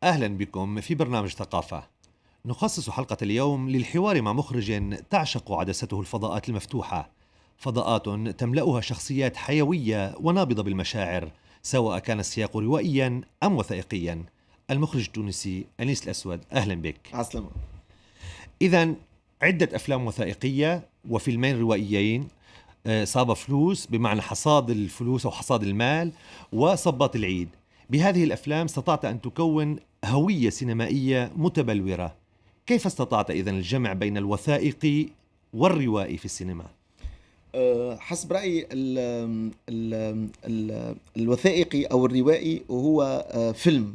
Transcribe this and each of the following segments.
أهلا بكم في برنامج ثقافة. نخصص حلقة اليوم للحوار مع مخرج تعشق عدسته الفضاءات المفتوحة، فضاءات تملأها شخصيات حيوية ونابضة بالمشاعر، سواء كان السياق روائيا أم وثائقيا. المخرج التونسي أنيس الأسود، أهلا بك. عسلامة. إذا عدة أفلام وثائقية وفيلمين روائيين، صاب فلوس بمعنى حصاد الفلوس أو حصاد المال، وصبات العيد. بهذه الأفلام استطعت أن تكون هوية سينمائية متبلورة. كيف استطعت إذن الجمع بين الوثائقي والروائي في السينما؟ حسب رأيي الوثائقي أو الروائي هو فيلم،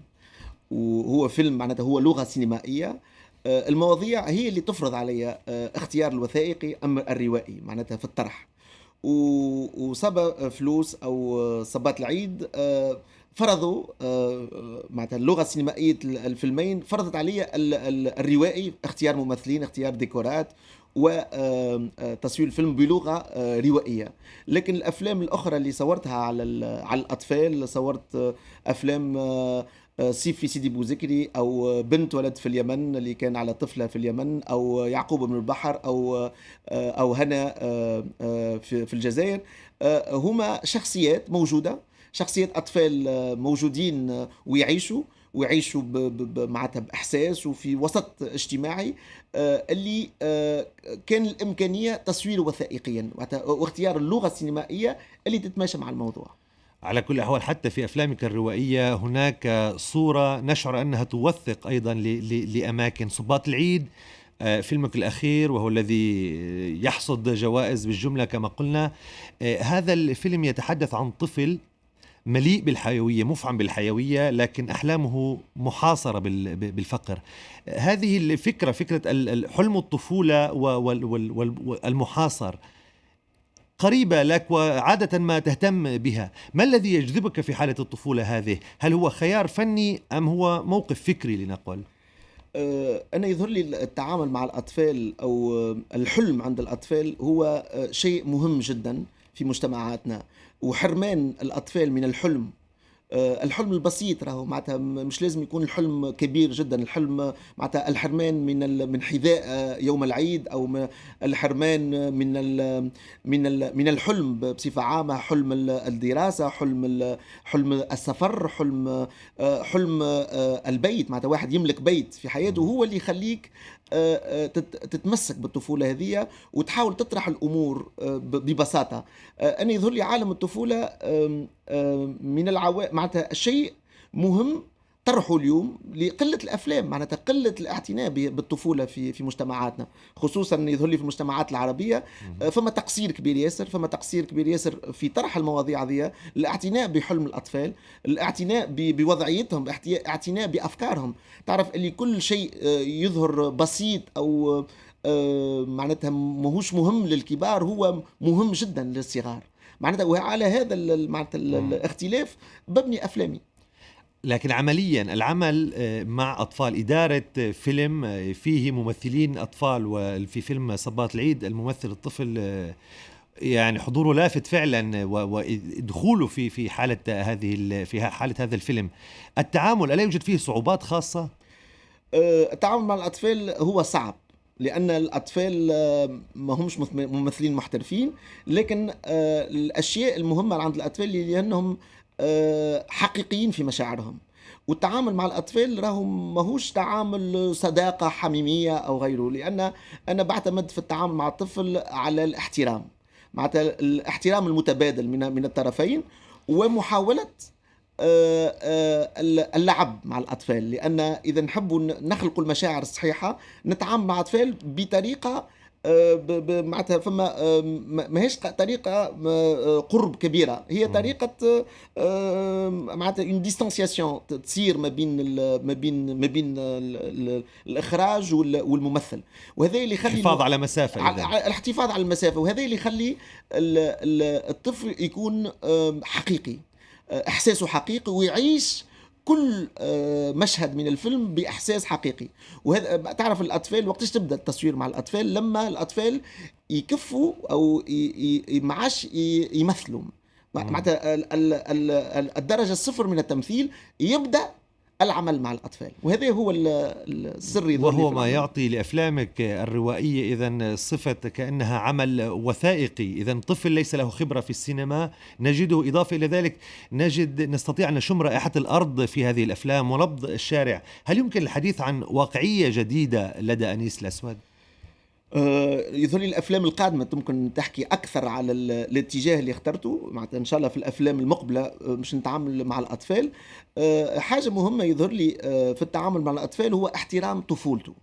وهو فيلم معناته هو لغة سينمائية. المواضيع هي اللي تفرض علي اختيار الوثائقي أم الروائي معناتها في الطرح. وصب فلوس أو صبات العيد فرضوا معناتها اللغة السينمائية الفيلمين فرضت علي الروائي، اختيار ممثلين، اختيار ديكورات، وتصوير الفيلم بلغة روائية. لكن الأفلام الأخرى اللي صورتها على الأطفال، صورت أفلام سيف في سيدي بوزكري، أو بنت ولد في اليمن اللي كان على طفلة في اليمن، أو يعقوب بن البحر، أو هنا في الجزائر. هما شخصيات موجودة، شخصيات أطفال موجودين ويعيشوا معناتها بإحساس وفي وسط اجتماعي اللي كان الإمكانية تصويره وثائقيا، واختيار اللغة السينمائية اللي تتماشى مع الموضوع. على كل أحوال، حتى في أفلامك الروائية هناك صورة نشعر أنها توثق أيضا لأماكن صباط العيد. فيلمك الأخير وهو الذي يحصد جوائز بالجملة كما قلنا، هذا الفيلم يتحدث عن طفل مليء بالحيوية، مفعم بالحيوية، لكن أحلامه محاصرة بالفقر. هذه الفكرة، فكرة حلم الطفولة والمحاصر، قريبة لك وعادة ما تهتم بها. ما الذي يجذبك في حالة الطفولة هذه؟ هل هو خيار فني أم هو موقف فكري لنقول؟ أنا يظهر لي التعامل مع الأطفال أو الحلم عند الأطفال هو شيء مهم جدا في مجتمعاتنا، وحرمان الأطفال من الحلم، الحلم البسيط راهو معناتها مش لازم يكون الحلم كبير جدا. الحلم معناتها الحرمان من حذاء يوم العيد، او الحرمان من الحلم بصفة عامة، حلم الدراسة، حلم السفر، حلم البيت. معناتها واحد يملك بيت في حياته هو اللي يخليك تتمسك بالطفولة هذه وتحاول تطرح الأمور ببساطة. أنا يظهر لي عالم الطفولة من معناتها شيء مهم طرحه اليوم لقلة الأفلام، معناتها قلة الاعتناء بالطفولة في مجتمعاتنا، خصوصا يظهر لي في المجتمعات العربية. فما تقصير كبير ياسر، فما تقصير كبير ياسر في طرح المواضيع هذه، الاعتناء بحلم الأطفال، الاعتناء بوضعيتهم، اعتناء بأفكارهم. تعرف اللي كل شيء يظهر بسيط أو معناتها ماهوش مهم للكبار هو مهم جدا للصغار. معناتها وعلى هذا معناتها الاختلاف ببني أفلامي. لكن عمليا العمل مع أطفال، إدارة فيلم فيه ممثلين أطفال، وفي فيلم صبات العيد الممثل الطفل يعني حضوره لافت فعلا، ودخوله في حالة هذا الفيلم، التعامل ألا يوجد فيه صعوبات خاصة؟ التعامل مع الأطفال هو صعب، لأن الأطفال ما همش ممثلين محترفين، لكن الأشياء المهمة عند الأطفال لأنهم حقيقيين في مشاعرهم. والتعامل مع الأطفال راهم ماهوش تعامل صداقة حميمية أو غيره، لأن أنا بعتمد في التعامل مع الطفل على الاحترام، معناتها الاحترام المتبادل من الطرفين، ومحاولة اللعب مع الأطفال. لأن إذا نحب نخلق المشاعر الصحيحة نتعامل مع الأطفال بطريقة معناتها فما ماهيش طريقة قرب كبيرة، هي طريقة معناتها اون ديستانسياسيون تصير ما بين الإخراج والممثل، وهذا اللي يخلي الحفاظ على مسافة، الاحتفاظ على المسافة، وهذا اللي يخلي الطفل يكون حقيقي، إحساسه حقيقي، ويعيش كل مشهد من الفيلم بإحساس حقيقي. وهذا تعرف الأطفال وقتاش تبدأ التصوير مع الأطفال؟ لما الأطفال يكفوا أو معاش يمثلوا، معناتها الدرجة الصفر من التمثيل يبدأ العمل مع الأطفال، وهذا هو السر يظهر لي وهو في ما العمل. يعطي لأفلامك الروائية إذن صفة كأنها عمل وثائقي. إذن طفل ليس له خبرة في السينما نجده، إضافة إلى ذلك نستطيع أن نشم رائحة الأرض في هذه الأفلام ونبض الشارع. هل يمكن الحديث عن واقعية جديدة لدى أنيس الأسود؟ يظهر لي الافلام القادمه ممكن تحكي اكثر على الاتجاه اللي اخترته، معناتها ان شاء الله في الافلام المقبله مش نتعامل مع الاطفال. حاجه مهمه يظهر لي في التعامل مع الاطفال هو احترام طفولته.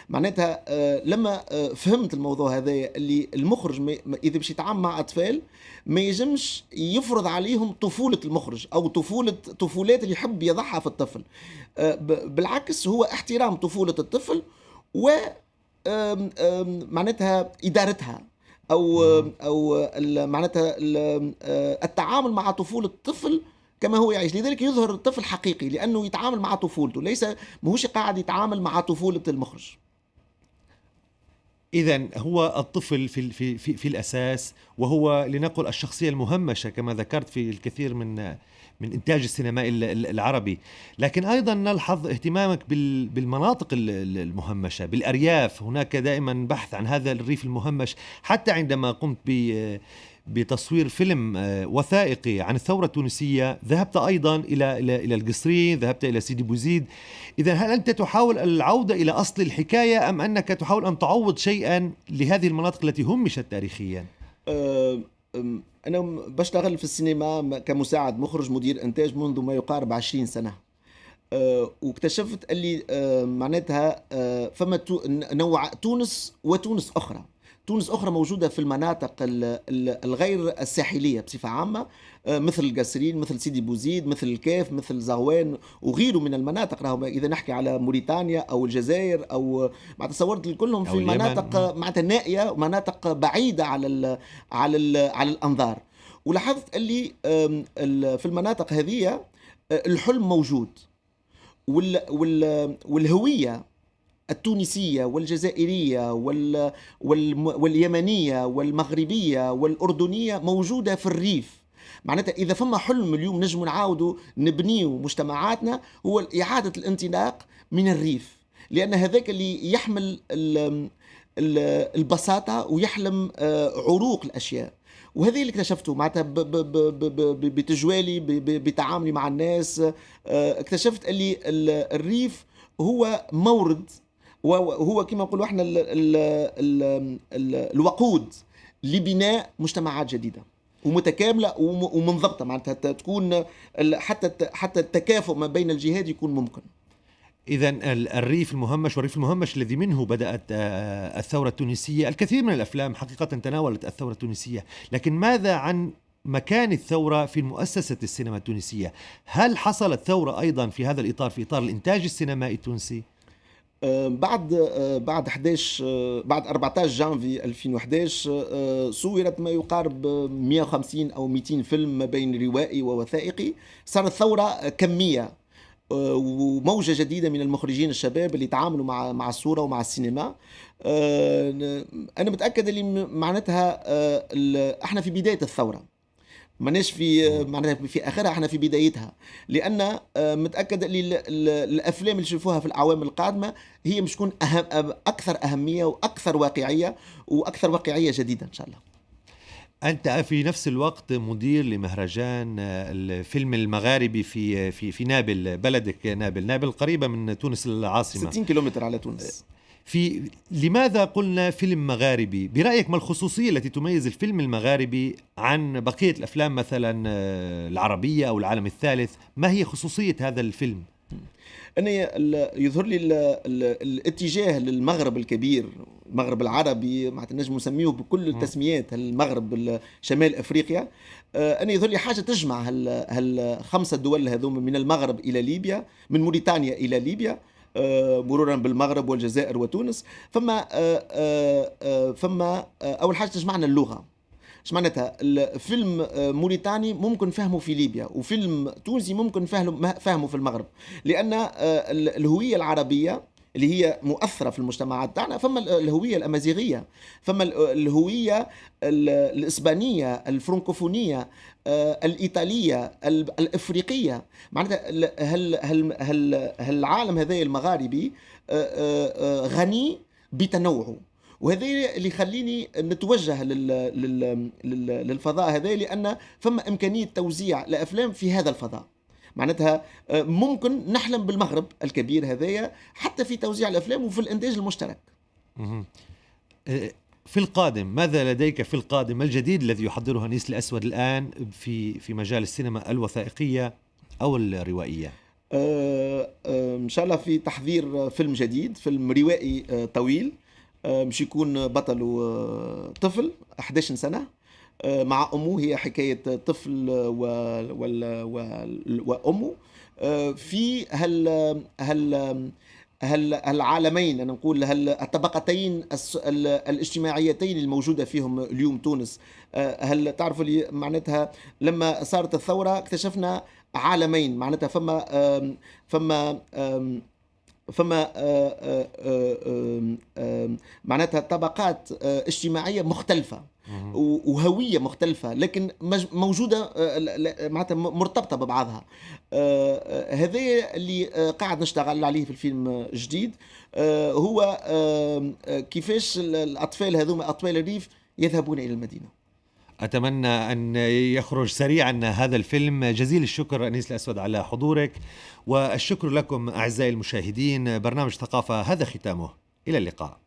معناتها لما فهمت الموضوع هذا اللي المخرج اذا باش يتعامل مع اطفال ما يجمش يفرض عليهم طفوله المخرج او طفولات اللي يحب يضعها في الطفل. بالعكس هو احترام طفوله الطفل و معناتها إدارتها أو معناتها التعامل مع طفولة الطفل كما هو يعيش. لذلك يظهر الطفل حقيقي لأنه يتعامل مع طفولته، ليس ماهوش قاعد يتعامل مع طفولة المخرج. إذن هو الطفل في الأساس، وهو لنقل الشخصية المهمشة كما ذكرت في الكثير من إنتاج السينمائي العربي. لكن أيضا نلحظ اهتمامك بالمناطق المهمشة، بالأرياف. هناك دائما بحث عن هذا الريف المهمش. حتى عندما قمت بتصوير فيلم وثائقي عن الثورة التونسية ذهبت أيضا إلى القصرين، ذهبت إلى سيدي بوزيد. إذا هل أنت تحاول العودة إلى أصل الحكاية أم أنك تحاول أن تعوض شيئا لهذه المناطق التي همشت تاريخيا؟ أه، أنا بشتغل في السينما كمساعد مخرج مدير إنتاج منذ ما يقارب 20 سنة. واكتشفت اللي معناتها فما نوع تونس وتونس أخرى. تونس أخرى موجودة في المناطق الغير الساحلية بصفة عامة، مثل القصرين، مثل سيدي بوزيد، مثل الكاف، مثل زغوان وغيره من المناطق. راهو إذا نحكي على موريتانيا أو الجزائر أو ما تصورت كلهم في مناطق معناتها نائية، مناطق بعيدة على الأنظار. ولاحظت اللي في المناطق هذه الحلم موجود، والهوية التونسية والجزائرية واليمنية والمغربية والأردنية موجودة في الريف. معناتها إذا فما حلم اليوم نجم نعاودوا نبنيو مجتمعاتنا هو إعادة الانطلاق من الريف، لأن هذاك اللي يحمل البساطة ويحلم عروق الأشياء. وهذا اللي اكتشفته معناتها بتجوالي بتعاملي مع الناس. اكتشفت اللي الريف هو مورد، وهو كما نقولوا احنا الوقود لبناء مجتمعات جديده ومتكامله ومنضبطه، معناتها تكون حتى التكافؤ ما بين الجهات يكون ممكن. إذن الريف المهمش والريف المهمش الذي منه بدأت الثورة التونسية. الكثير من الأفلام حقيقة تناولت الثورة التونسية، لكن ماذا عن مكان الثورة في مؤسسة السينما التونسية؟ هل حصلت ثورة أيضا في هذا الإطار، في إطار الإنتاج السينمائي التونسي؟ بعد 11 بعد 14 جانفي 2011 صورت ما يقارب 150 أو 200 فيلم ما بين روائي ووثائقي. صارت ثورة كمية وموجة جديدة من المخرجين الشباب اللي تعاملوا مع الصورة ومع السينما. أنا متأكد اللي معناتها احنا في بداية الثورة، ماناش في معناتها في اخرها، احنا في بدايتها. لان متاكد ان الافلام اللي نشوفوها في الاعوام القادمه هي مش تكون اكثر اهميه واكثر واقعيه واكثر واقعيه جديده ان شاء الله. أنت في نفس الوقت مدير لمهرجان الفيلم المغاربي في نابل، بلدك نابل قريبة من تونس العاصمة، 60 كيلومتر على تونس. لماذا قلنا فيلم مغاربي؟ برأيك ما الخصوصية التي تميز الفيلم المغاربي عن بقية الأفلام مثلا العربية أو العالم الثالث؟ ما هي خصوصية هذا الفيلم؟ أنا يظهر لي الاتجاه للمغرب الكبير، المغرب العربي معناتها نجم نسميه بكل التسميات، المغرب شمال أفريقيا. أنا يظهر لي حاجة تجمع هالخمسة دول هذوم، من المغرب إلى ليبيا، من موريتانيا إلى ليبيا، مرورا بالمغرب والجزائر وتونس. فما أول حاجة تجمعنا اللغة. ايش معناتها؟ الفيلم موريتاني ممكن فهمه في ليبيا، وفيلم تونسي ممكن فهمه في المغرب، لأن الهوية العربية اللي هي مؤثرة في المجتمعات تاعنا. فما الهوية الأمازيغية، فما الهوية الإسبانية، الفرنكوفونية، الإيطالية، الإفريقية. معناتها هل العالم هذا المغاربي غني بتنوعه، وهذا اللي يخليني نتوجه للفضاء هذا، لأن فما إمكانية توزيع الأفلام في هذا الفضاء. معناتها ممكن نحلم بالمغرب الكبير هذايا حتى في توزيع الأفلام وفي الإنتاج المشترك. مهم. في القادم ماذا لديك في القادم؟ ما الجديد الذي يحضره أنيس الأسود الآن في مجال السينما الوثائقية أو الروائية؟ إن شاء الله في تحضير فيلم جديد، فيلم روائي طويل، مش يكون بطله طفل 11 سنة مع أمه. هي حكاية طفل وأمه في هالعالمين، أنا نقول الطبقتين الاجتماعيتين الموجودة فيهم اليوم تونس. هل تعرفوا لي معناتها لما صارت الثورة اكتشفنا عالمين، معناتها فما فما معناتها طبقات اجتماعية مختلفة وهوية مختلفة، لكن موجودة معناتها مرتبطة ببعضها. هذا اللي قاعد نشتغل عليه في الفيلم الجديد، هو كيفاش الأطفال هذوما أطفال الريف يذهبون إلى المدينة. أتمنى أن يخرج سريعا هذا الفيلم. جزيل الشكر أنيس الأسود على حضورك، والشكر لكم أعزائي المشاهدين. برنامج ثقافة هذا ختامه، إلى اللقاء.